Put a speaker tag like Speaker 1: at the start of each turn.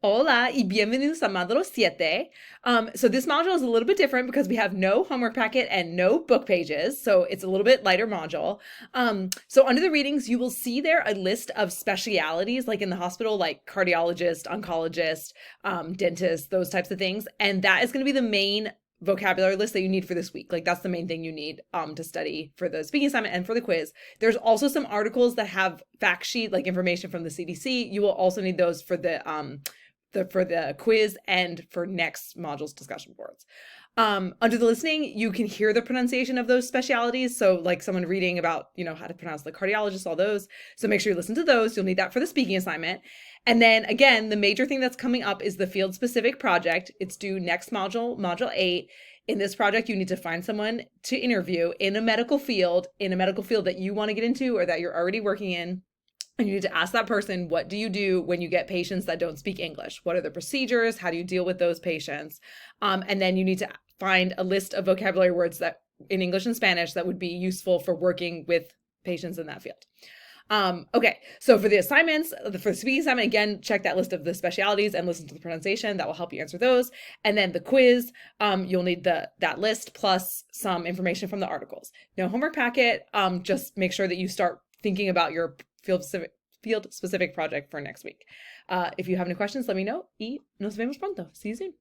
Speaker 1: Hola y bienvenidos a Módulo 7. So this module is a little bit different because we have no homework packet and no book pages. So it's a little bit lighter module. So under the readings, you will see there a list of specialities like in the hospital, like cardiologist, oncologist, dentist, those types of things. And that is going to be the main vocabulary list that you need for this week. Like that's the main thing you need to study for the speaking assignment and for the quiz. There's also some articles that have fact sheet, like information from the CDC. You will also need those for the quiz and for next module's discussion boards. Under the listening, you can hear the pronunciation of those specialities. So like someone reading about, how to pronounce the cardiologist, all those. So make sure you listen to those. You'll need that for the speaking assignment. And then again, the major thing that's coming up is the field specific project. It's due next module 8. In this project, you need to find someone to interview in a medical field that you want to get into or that you're already working in. And you need to ask that person, what do you do when you get patients that don't speak English? What are the procedures? How do you deal with those patients? And then you need to find a list of vocabulary words that in English and Spanish that would be useful for working with patients in that field. Okay, so for the assignments, for the speaking assignment, again, check that list of the specialities and listen to the pronunciation. That will help you answer those. And then the quiz, you'll need that list plus some information from the articles. No homework packet. Just make sure that you start thinking about your field specific project for next week. If you have any questions, let me know. Y nos vemos pronto. See you soon.